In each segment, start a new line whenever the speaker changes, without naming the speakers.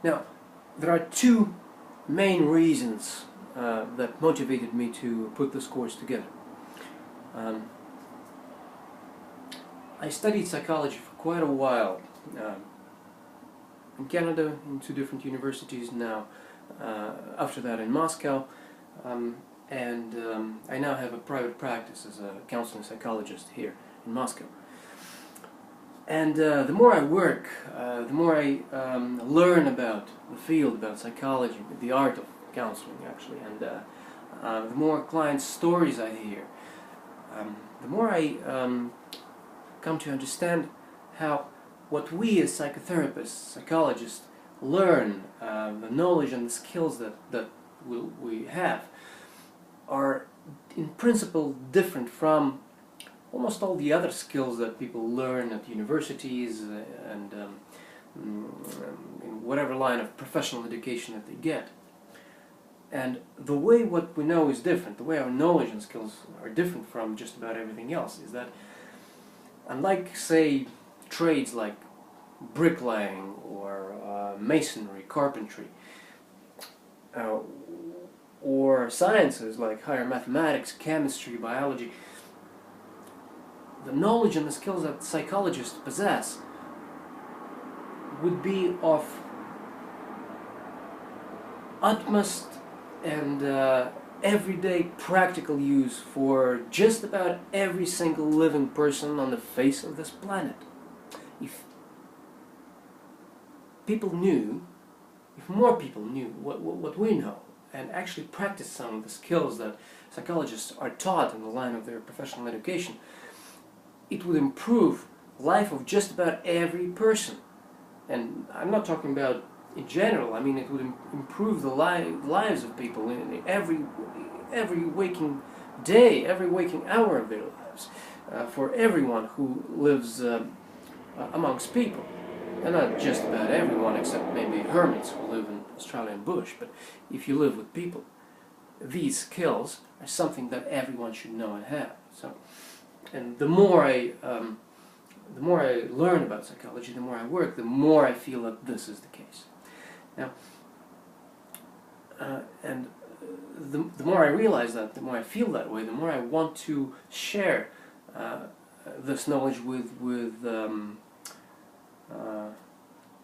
Now, there are two main reasons that motivated me to put this course together. I studied psychology for quite a while in Canada, in two different universities now, after that in Moscow, and I now have a private practice as a counseling psychologist here in Moscow. And the more I work, the more I learn about the field, about psychology, the art of counseling actually, and the more clients' stories I hear, the more I come to understand how what we as psychotherapists, psychologists, learn, the knowledge and the skills that we have, are in principle different from almost all the other skills that people learn at universities and in whatever line of professional education that they get. And the way what we know is different, the way our knowledge and skills are different from just about everything else, is that unlike, say, trades like bricklaying or masonry, carpentry, or sciences like higher mathematics, chemistry, biology, the knowledge and the skills that psychologists possess would be of utmost and everyday practical use for just about every single living person on the face of this planet. If people knew, if more people knew what we know, and actually practiced some of the skills that psychologists are taught in the line of their professional education, it would improve life of just about every person. And I'm not talking about in general, I mean it would improve the lives of people in every waking day, every waking hour of their lives, for everyone who lives amongst people. And not just about everyone, except maybe hermits who live in Australian bush, but if you live with people, these skills are something that everyone should know and have. So, and the more I learn about psychology, the more I work, the more I feel that this is the case. Now, and the more I realize that, the more I feel that way, the more I want to share this knowledge with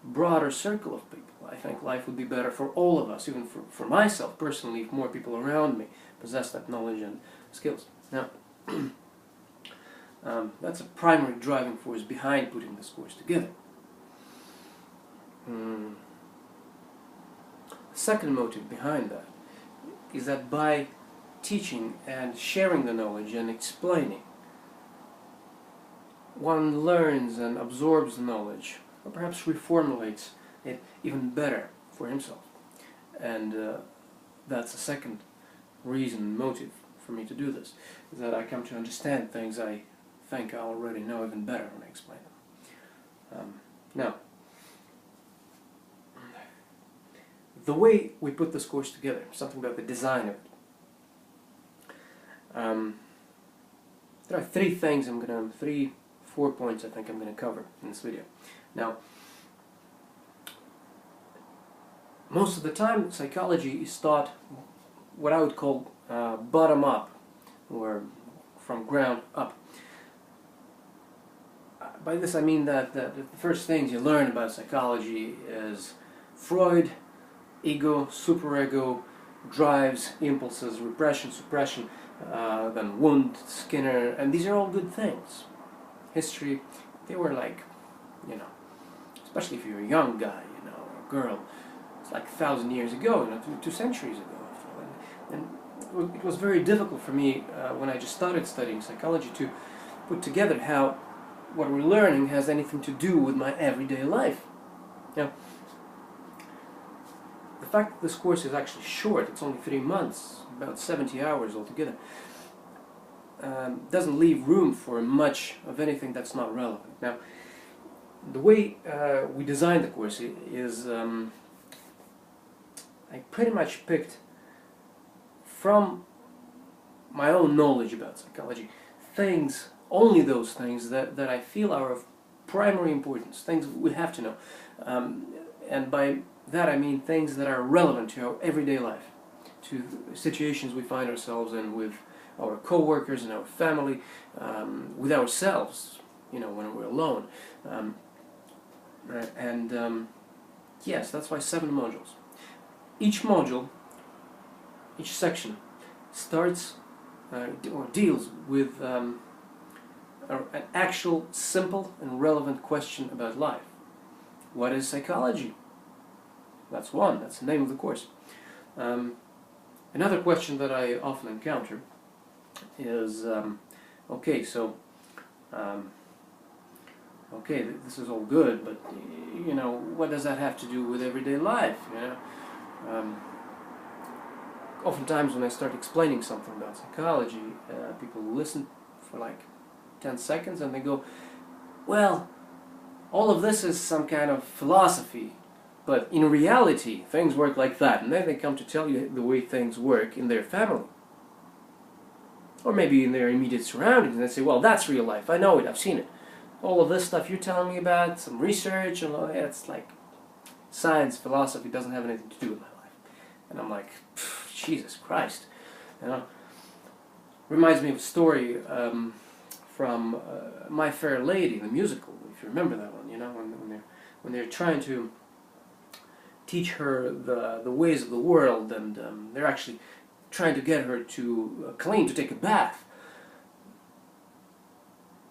broader circle of people. I think life would be better for all of us, even for myself personally, if more people around me possess that knowledge and skills. Now, that's a primary driving force behind putting this course together. The second motive behind that is that by teaching and sharing the knowledge and explaining, one learns and absorbs the knowledge, or perhaps reformulates it even better for himself. And that's the second reason, motive for me to do this, is that I come to understand things I think I already know even better when I explain them. Now, the way we put this course together, something about the design of it. There are four points I think I'm going to cover in this video. Now, most of the time psychology is taught what I would call bottom up, or from ground up. By this I mean that the first things you learn about psychology is Freud, ego, superego, drives, impulses, repression, suppression, then Wundt, Skinner, and these are all good things. History, they were like, you know, especially if you're a young guy, you know, or a girl, it's like 1,000 years ago, you know, two centuries ago. And it was very difficult for me when I just started studying psychology to put together how what we're learning has anything to do with my everyday life. Now, the fact that this course is actually short, it's only 3 months, about 70 hours altogether, doesn't leave room for much of anything that's not relevant. Now, the way we designed the course is I pretty much picked from my own knowledge about psychology things, only those things that I feel are of primary importance, things we have to know. And by that I mean things that are relevant to our everyday life, to situations we find ourselves in with our co-workers and our family, with ourselves, when we're alone. Yes, that's why 7 modules. Each module, each section, starts or deals with an actual, simple and relevant question about life. What is psychology? That's one. That's the name of the course. Another question that I often encounter is, okay, this is all good, but what does that have to do with everyday life? Oftentimes when I start explaining something about psychology, people listen for like 10 seconds and they go, well, all of this is some kind of philosophy, but in reality things work like that. And then they come to tell you the way things work in their family, or maybe in their immediate surroundings, and they say, well, that's real life, I know it, I've seen it. All of this stuff you're telling me about, some research and all that, it's like science, philosophy doesn't have anything to do with my life. And I'm like, Jesus Christ. Reminds me of a story from My Fair Lady, the musical, if you remember that one, when they're trying to teach her the ways of the world, and they're actually trying to get her to clean, to take a bath.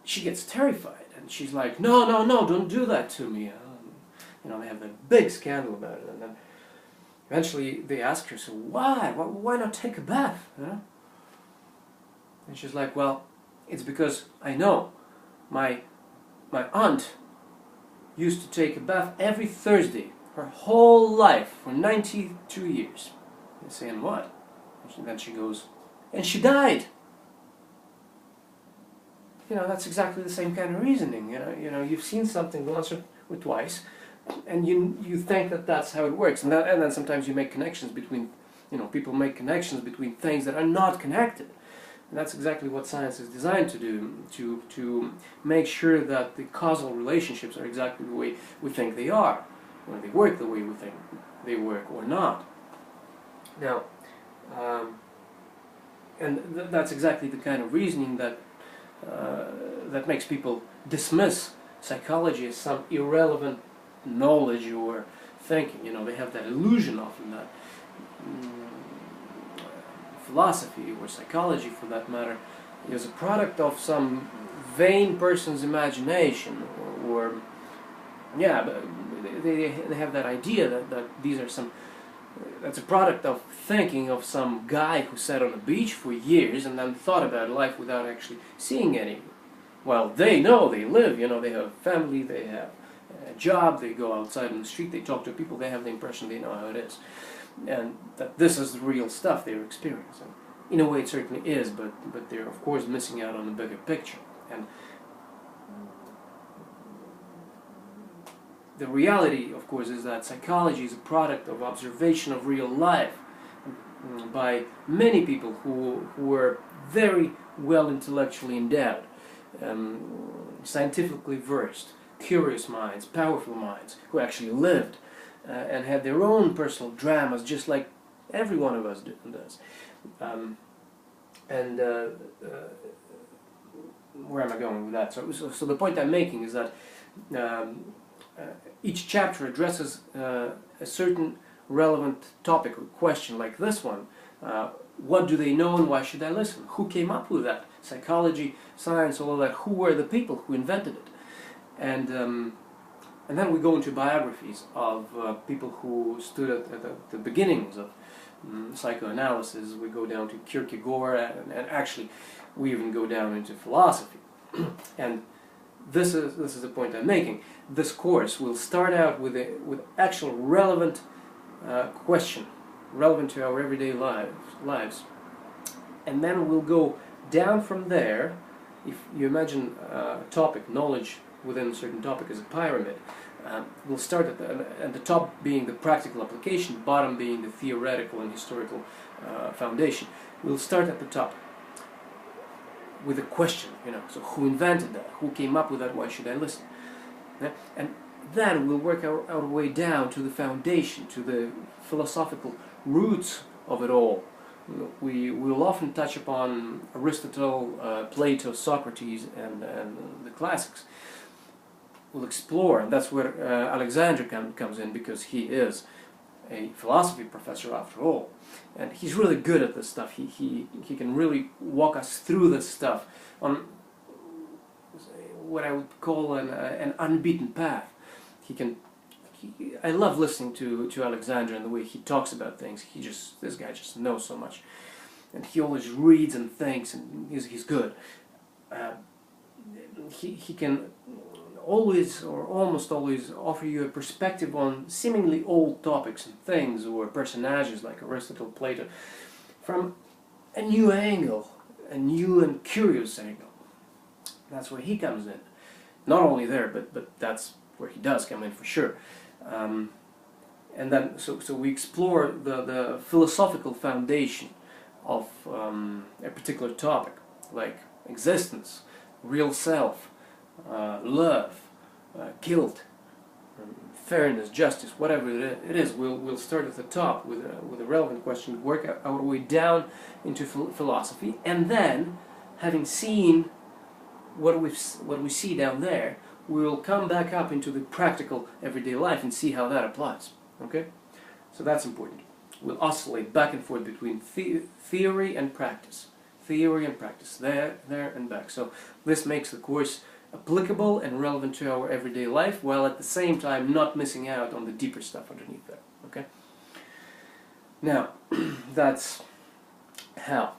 She gets terrified, and she's like, no, don't do that to me. They have a big scandal about it, and then eventually they ask her, so why not take a bath? And she's like, well, it's because I know my aunt used to take a bath every Thursday her whole life for 92 years. They say, and what? And then she goes, and she died. That's exactly the same kind of reasoning. You've seen something once or twice, and you think that that's how it works, and then sometimes you make connections between, people make connections between things that are not connected. And that's exactly what science is designed to do, to make sure that the causal relationships are exactly the way we think they are, or they work the way we think they work or not. Now, that's exactly the kind of reasoning that makes people dismiss psychology as some irrelevant knowledge or thinking. They have that illusion often that philosophy, or psychology for that matter, is a product of some vain person's imagination, or they have that idea that these are that's a product of thinking of some guy who sat on a beach for years and then thought about life without actually seeing any. Well, they know, they live, they have a family, they have a job, they go outside on the street, they talk to people, they have the impression they know how it is. And that this is the real stuff they're experiencing. In a way it certainly is, but they're of course missing out on the bigger picture. And the reality, of course, is that psychology is a product of observation of real life by many people who were very well intellectually endowed, scientifically versed, curious minds, powerful minds, who actually lived and had their own personal dramas, just like every one of us does. Where am I going with that? So the point I'm making is that each chapter addresses a certain relevant topic or question, like this one. What do they know and why should I listen? Who came up with that? Psychology, science, all of that. Who were the people who invented it? And then we go into biographies of people who stood at the beginnings of psychoanalysis. We go down to Kierkegaard, and actually we even go down into philosophy. And this is the point I'm making. This course will start out with actual relevant question, relevant to our everyday lives, and then we'll go down from there. If you imagine a topic, knowledge within a certain topic as a pyramid, we'll start at the top being the practical application, bottom being the theoretical and historical foundation. We'll start at the top with a question, so who invented that? Who came up with that? Why should I listen? And then we'll work our way down to the foundation, to the philosophical roots of it all. We will often touch upon Aristotle, Plato, Socrates, and the classics. We'll explore, and that's where Alexander comes in, because he is a philosophy professor after all, and he's really good at this stuff. He can really walk us through this stuff on what I would call an unbeaten path. I love listening to Alexander and the way he talks about things. This guy just knows so much, and he always reads and thinks, and he's good. He can always, or almost always, offer you a perspective on seemingly old topics and things or personages like Aristotle, Plato, from a new angle, a new and curious angle. That's where he comes in. Not only there, but that's where he does come in for sure. And then, so we explore the philosophical foundation of a particular topic, like existence, real self, love, guilt, fairness, justice, whatever it is. We'll start at the top with a relevant question, work our way down into philosophy, and then, having seen what we see down there, we'll come back up into the practical everyday life and see how that applies. Okay, so that's important. We'll oscillate back and forth between theory and practice, there and back. So this makes the course applicable and relevant to our everyday life, while at the same time not missing out on the deeper stuff underneath there. Okay. Now, that's how.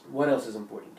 What else is important?